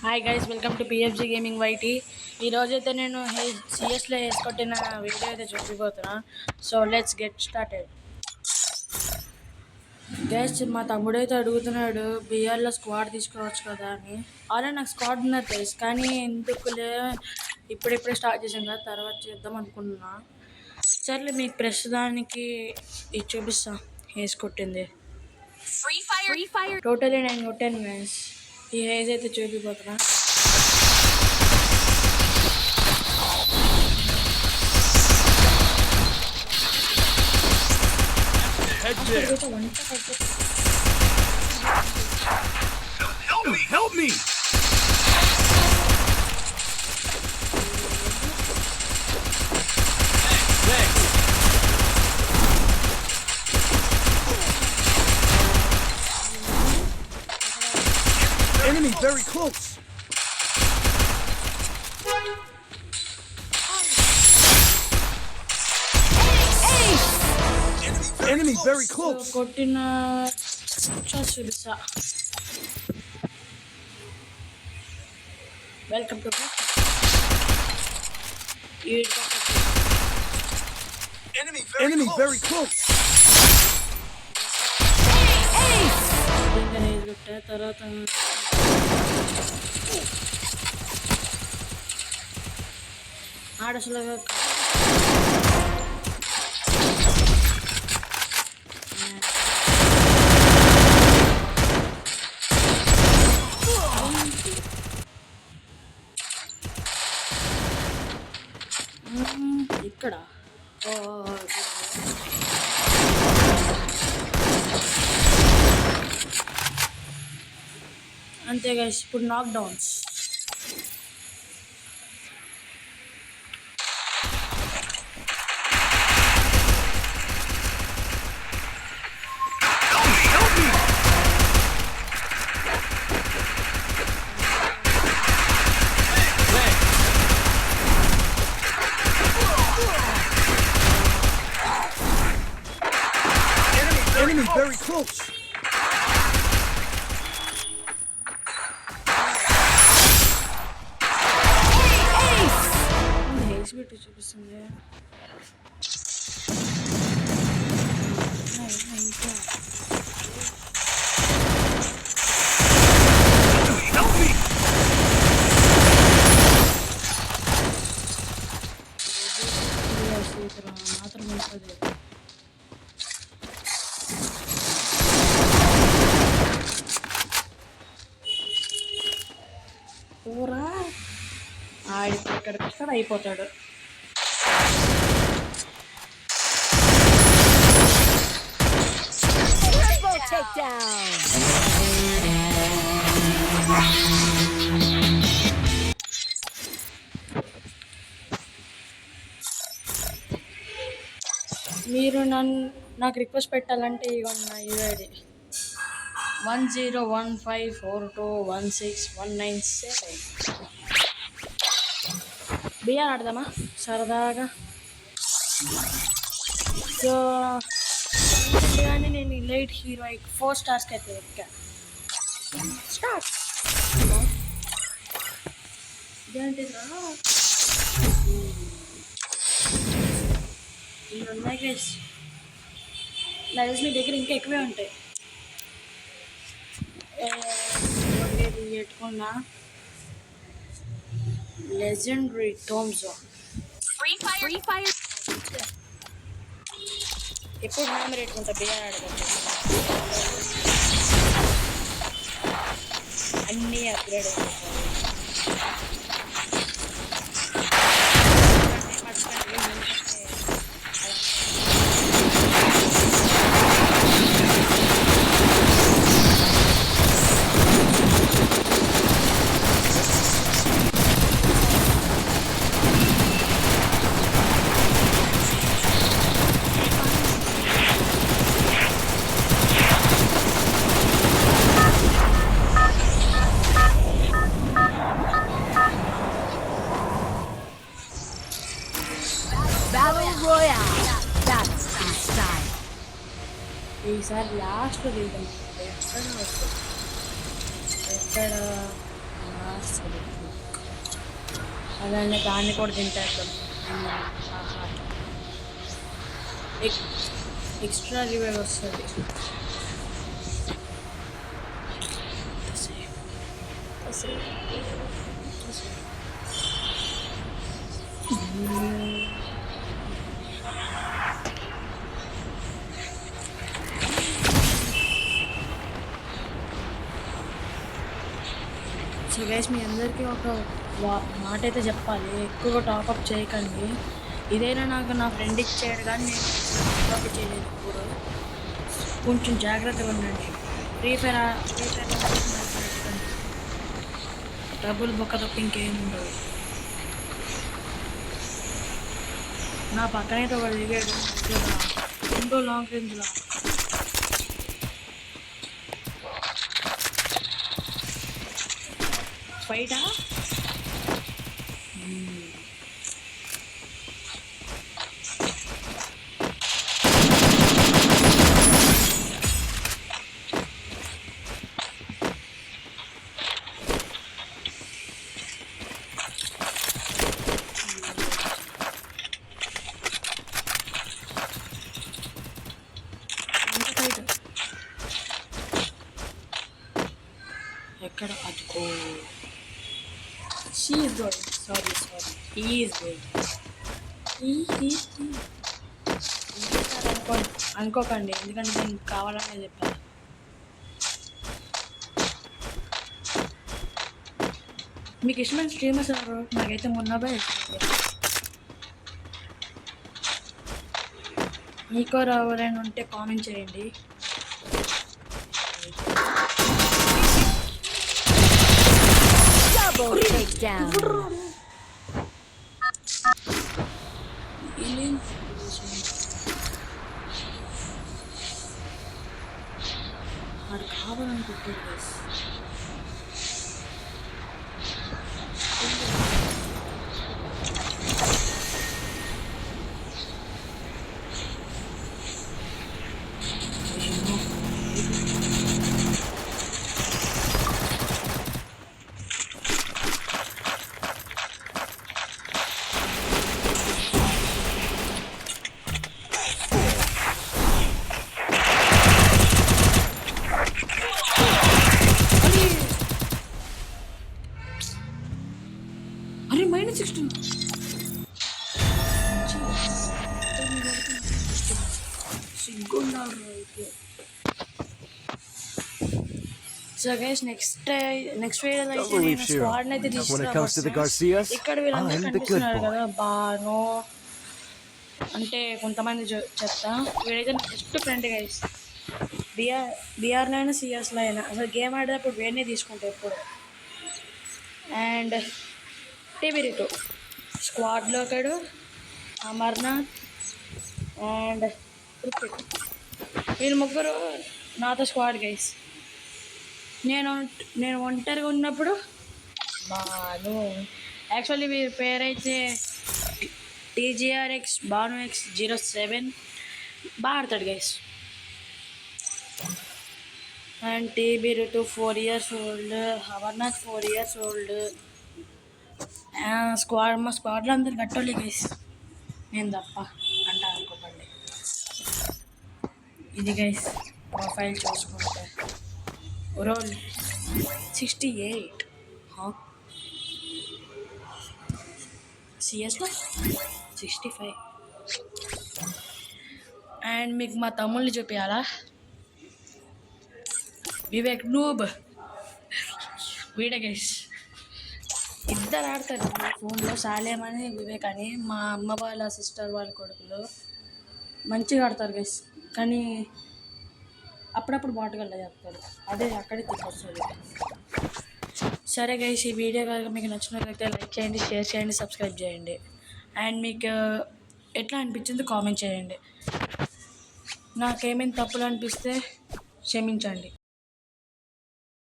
Hi guys, welcome to PFG gaming YT. ఈరోజైతే నేను సిఎస్లో వేసుకొట్టిన వీడియో అయితే చూపిపోతున్నా. So let's get started. Guys, మా తమ్ముడైతే అడుగుతున్నాడు బిఆర్లో స్క్వాడ్ తీసుకురావచ్చు కదా అని. ఆల్రెడీ నాకు స్క్వాడ్ ఉన్నది గైస్, కానీ ఎందుకులే ఇప్పుడిప్పుడే స్టార్ట్ చేసాం కదా, తర్వాత చేద్దాం అనుకుంటున్నా. సర్లే, మీకు ప్రస్తుతానికి ఇది చూపిస్తా వేసుకొట్టింది. టోటలీ నేను కొట్టాను గైస్. ఈ హేజ్ అయితే చూపిపోతున్నా. Help me! Enemy very close. Enemy very close. కొట్టిన చూపిస్తా. Welcome to Enemy very close. తర్వాత ఆడసలుగా ఇక్కడ అంతే గైస్. ఇప్పుడు నాక్ downs. Enemy very close. Hedge పెట్టి చూపిస్తుంది. Help me! మాత్రం ఉంటుంది. ఊరా ఇక్కడికి వస్తాడు, అయిపోతాడు. మీరు నాకు రిక్వెస్ట్ పెట్టాలంటే ఇవ్వండి నా యూఐడి 1015421619 బియ్యం ఆడదామా సరదాగా? సో కానీ నేను లైట్ హీరో 4 స్టార్స్కి అయితే ఎక్కా. స్టార్ట్ ఇదేంటిదా? ఇవి ఉన్నాయి గైస్. నా తెలిసి మీ దగ్గర ఇంకా ఎక్కువే ఉంటాయి. పెట్టుకున్నా లెజెండరీ టోమ్జో. ఎప్పుడు హ్యామర్ పెట్టుకుంటా బియ్యం ఆడదంటే అన్నీ అప్గ్రేడ్ అయిపోతాయి. ఈసారి లాస్ట్లో దిగుతాం. ఎక్కడ అలానే దాన్ని కూడా తింటేద్దాం. ఎక్స్ట్రా రివైవ్ వస్తుంది. సో గైస్, మీ అందరికీ ఒక మాట అయితే చెప్పాలి, ఎక్కువగా టాపప్ చేయకండి. ఇదైనా నాకు నా ఫ్రెండ్ ఇచ్చాడు కానీ నేను టాపప్ చేయలేదు ఇప్పుడు. కొంచెం జాగ్రత్తగా ఉండండి. ఫ్రీ ఫైర్ డబ్బులు బొక్క తప్ప ఇంకేం ఉండదు. నా పక్కనైతే ఒకటి దిగాడు ఎంతో లాంగ్ రేంజ్లో. ఫైటా ఎక్కడ? అదిగో she is going. Sorry. He is going. అనుకోకండి, ఎందుకంటే నేను కావాలనే చెప్పాను. మీకు ఇష్టమైన స్ట్రీమర్స్ ఎవరు? నాకైతే మొన్నబే మీకో ఎవరైనా ఉంటే కామెంట్ చేయండి. Takedown. వాడు కావాలనుకుంటాడు. అరే -16 సిగ్గున్నారు అయితే. సో గైస్, నెక్స్ట్ వీడియోలో అయితే నేను స్క్వాడ్ని అయితే తీసుకురావచ్చు. ఇక్కడ వీళ్ళందరూ కనిపిస్తున్నారు కదా, బాను అంటే కొంతమంది చెప్తా. వీడైతే బెస్ట్ ఫ్రెండ్ గైస్. బిఆర్లో అయినా సిఎస్లో అయినా అసలు గేమ్ ఆడేటప్పుడు వేడినే తీసుకుంటా ఎప్పుడు. అండ్ టీబీ2 స్క్వాడ్లో ఒకడు, అమర్నాథ్ అండ్ రుత్విక్, వీళ్ళు ముగ్గురు నాతో స్క్వాడ్ గైస్. నేను ఒంటరిగా ఉన్నప్పుడు బాను, యాక్చువల్లీ వీరి పేరైతే TGRX BanuX07, బాగా ఆడతాడు గైస్. అండ్ టీబీ2 4 years old, Amarnath 4 years old. మా స్క్వాడ్లో అందరు గట్టోళ్ళే గైస్, నేను తప్ప అంట అనుకోకండి. ఇది గైస్ ప్రొఫైల్ చూసుకుంటే రోల్ 68, సిఎస్లో 65. అండ్ మీకు మా తమ్ముళ్ళని చూపించాలా? వివేక్ నూబ్, వీడే గైస్. ఇద్దరు ఆడతారు ఫోన్లో, సాలేం అని వివేక్ అని. మా అమ్మ వాళ్ళ సిస్టర్ వాళ్ళ కొడుకులు మంచిగా ఆడతారు గైస్, కానీ అప్పుడప్పుడు బాటుగల్లా చెప్తారు. అదే అక్కడే తిప్పొస్తుంది. సరే గైస్, ఈ వీడియో కనుక మీకు నచ్చినట్లయితే లైక్ చేయండి, షేర్ చేయండి, సబ్స్క్రైబ్ చేయండి. అండ్ మీకు ఎట్లా అనిపించిందో కామెంట్ చేయండి. నాకేమైనా తప్పులు అనిపిస్తే క్షమించండి.